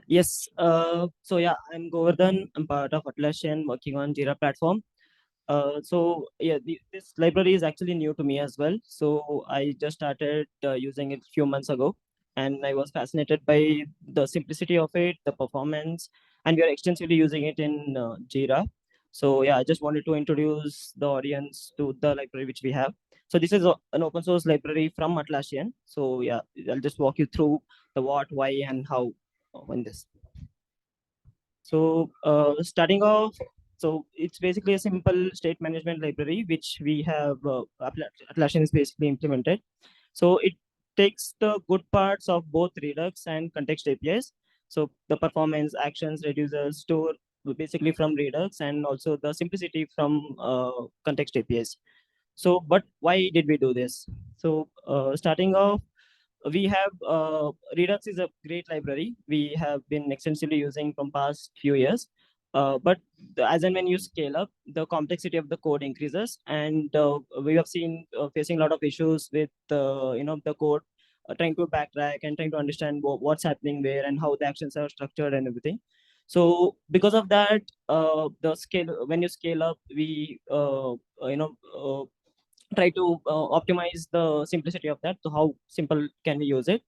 Yes. So yeah, I'm Govardhan. I'm part of Atlassian working on Jira platform. So yeah, this library is actually new to me as well. So I just started using it a few months ago, and I was fascinated by the simplicity of it, the performance, and we are extensively using it in Jira. So yeah, I just wanted to introduce the audience to the library which we have. So this is an open source library from Atlassian. So yeah, I'll just walk you through the what, why, and how in this. So starting off, so it's basically a simple state management library which we have Atlassian is basically implemented. So it takes the good parts of both Redux and context APIs. So the performance, actions, reducers, store basically from Redux, and also the simplicity from context APIs. So, but why did we do this? So starting off, we have Redux is a great library we have been extensively using from past few years. But as and when you scale up, the complexity of the code increases, and we have seen facing a lot of issues with the code, trying to backtrack and trying to understand what's happening where and how the actions are structured and everything. So because of that, the scale when you scale up, we try to optimize the simplicity of that. So how simple can we use it?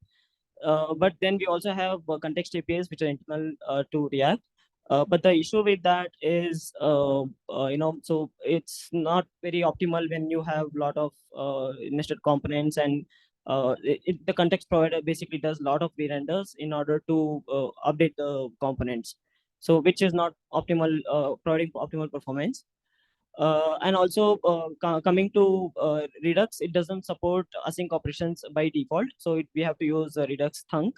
But then we also have context APIs which are internal to React. But the issue with that is, so it's not very optimal when you have a lot of nested components, and the context provider basically does a lot of re-renders in order to update the components. So which is not optimal, providing optimal performance. And also coming to Redux, it doesn't support async operations by default. So we have to use Redux Thunk,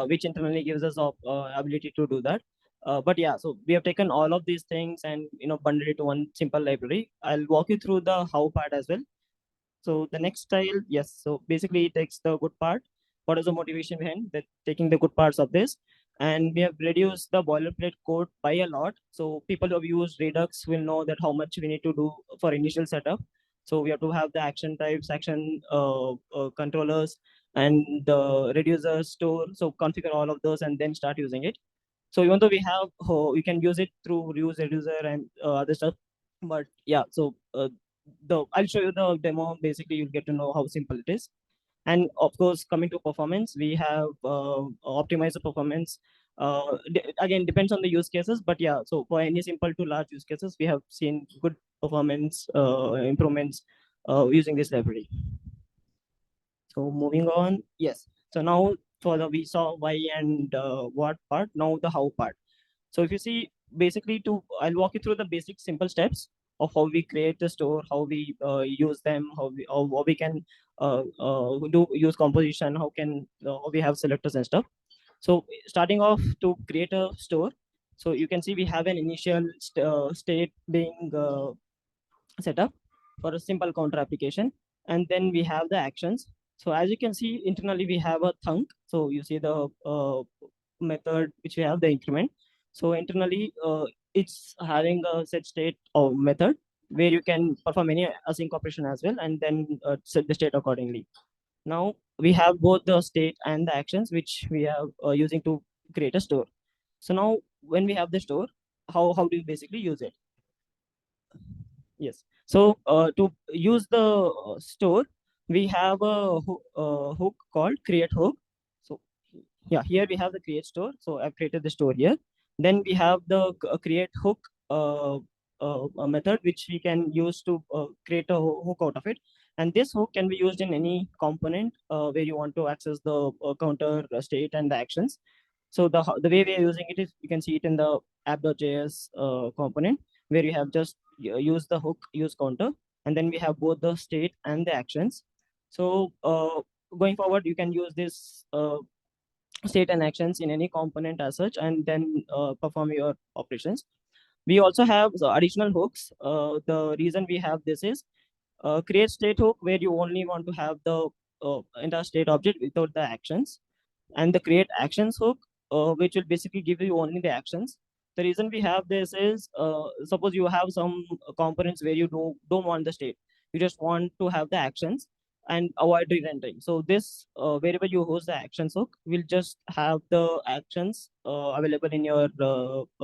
which internally gives us ability to do that. But yeah, so we have taken all of these things and bundled it to one simple library. I'll walk you through the how part as well. So the next style, yes. So basically, it takes the good part. What is the motivation behind that? Taking the good parts of this, and we have reduced the boilerplate code by a lot. So people who have used Redux will know that how much we need to do for initial setup. So we have to have the action types, action controllers, and the reducer store. So configure all of those and then start using it. So even though we have, you can use it through reuse reducer and other stuff, but yeah. So the I'll show you the demo. Basically, you'll get to know how simple it is. And of course, coming to performance, we have optimized the performance. Again, depends on the use cases, but yeah. So for any simple to large use cases, we have seen good performance improvements using this library. So moving on, yes. So now for the we saw why and what part. Now the how part. So if you see, basically, I'll walk you through the basic simple steps of how we create the store, how we use them, how we can do use composition, how we have selectors and stuff. So starting off to create a store, so you can see we have an initial state being set up for a simple counter application, and then we have the actions. So as you can see internally, we have a thunk. So you see the method which we have the increment. So internally, it's having a set state or method where you can perform any async operation as well, and then set the state accordingly. Now we have both the state and the actions which we are using to create a store. So now when we have the store, how do you basically use it? Yes. So to use the store, we have a hook called create hook. So yeah, here we have the create store. So I've created the store here. Then we have the create hook a method which we can use to create a hook out of it. And this hook can be used in any component where you want to access the counter state and the actions. So the way we are using it is you can see it in the app.js component where you have just use the hook use counter, and then we have both the state and the actions. So going forward, you can use this state and actions in any component as such, and then perform your operations. We also have the additional hooks. The reason we have this is create state hook where you only want to have the entire state object without the actions, and the create actions hook, which will basically give you only the actions. The reason we have this is, suppose you have some components where you don't want the state, you just want to have the actions, and avoid re-rendering. So this wherever you host the actions hook will just have the actions available in your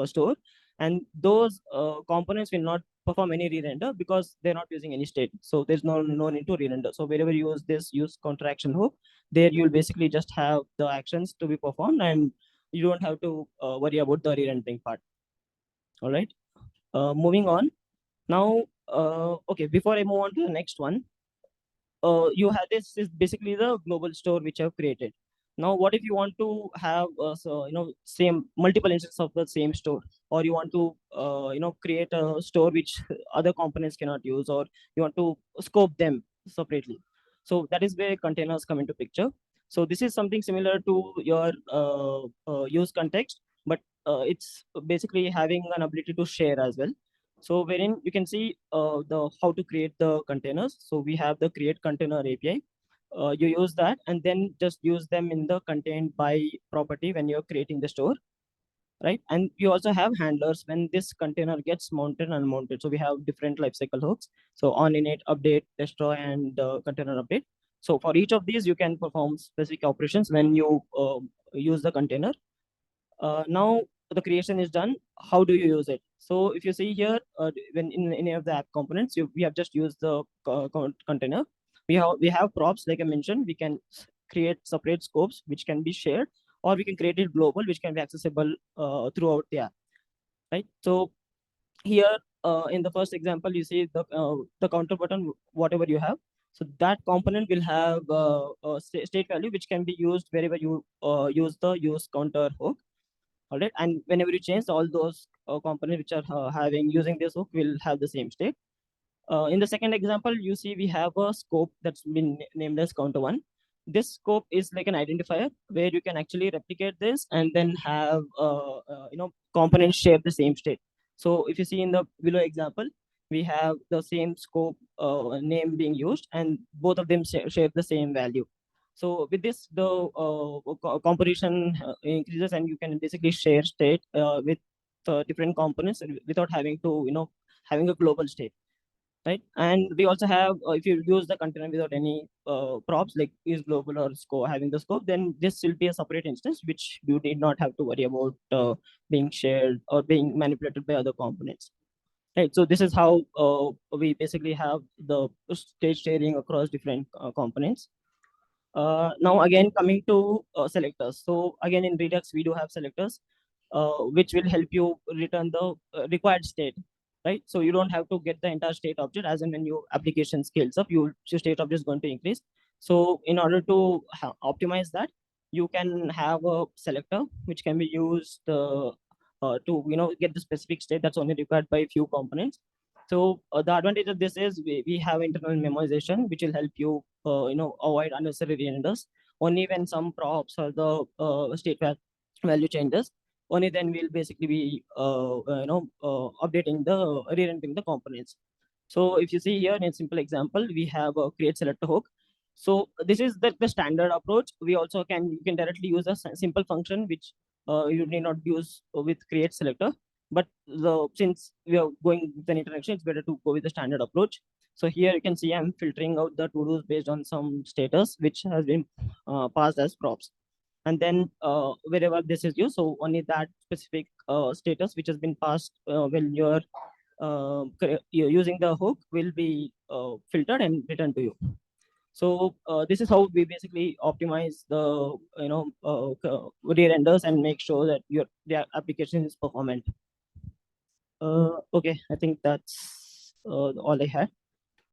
store, and those components will not perform any re-render because they're not using any state. So there's no need to re-render. So wherever you use this use counter action hook, there you'll basically just have the actions to be performed, and you don't have to worry about the re-rendering part. All right. Moving on now. Okay, before I move on to the next one, you have this is basically the global store which I've created. Now, what if you want to have same multiple instances of the same store, or you want to create a store which other components cannot use, or you want to scope them separately. So that is where containers come into picture. So this is something similar to your use context, but it's basically having an ability to share as well. So wherein you can see the how to create the containers. So we have the create container API. You use that and then just use them in the contained by property when you're creating the store, right? And you also have handlers when this container gets mounted and unmounted. So we have different lifecycle hooks. So on init, update, destroy, and container update. So for each of these, you can perform specific operations when you use the container. Now the creation is done. How do you use it? So if you see here, when in any of the app components, we have just used the container. We have props like I mentioned. We can create separate scopes which can be shared, or we can create it global, which can be accessible throughout the app. Right. So here in the first example, you see the counter button, whatever you have. So that component will have a state value which can be used wherever you use the use counter hook. All right, and whenever you change, all those components which are having using this hook will have the same state. In the second example, you see we have a scope that's been named as counter one. This scope is like an identifier where you can actually replicate this and then have components share the same state. So if you see in the below example, we have the same scope name being used, and both of them share the same value. So with this, the composition increases, and you can basically share state with different components without having to having a global state, right? And we also have, if you use the container without any props like is global or scope having the scope, then this will be a separate instance which you need not have to worry about being shared or being manipulated by other components, right? So this is how we basically have the state sharing across different components. Now again, coming to selectors. So again, in Redux, we do have selectors, which will help you return the required state, right? So you don't have to get the entire state object as and when your application scales up, your state object is going to increase. So in order to optimize that, you can have a selector which can be used to get the specific state that's only required by a few components. So the advantage of this is we have internal memorization, which will help you, avoid unnecessary renders. Only when some props or the value changes, only then we'll basically be, updating the re-rendering the components. So if you see here in a simple example, we have a create selector hook. So this is the standard approach. We also you can directly use a simple function which you need not use with create selector. But since we are going with an interaction, it's better to go with the standard approach. So here you can see I'm filtering out the to-dos based on some status which has been passed as props. And then wherever this is used, so only that specific status which has been passed when you're using the hook will be filtered and returned to you. So this is how we basically optimize the re-renders and make sure that your the application is performant. Okay, I think that's all I had.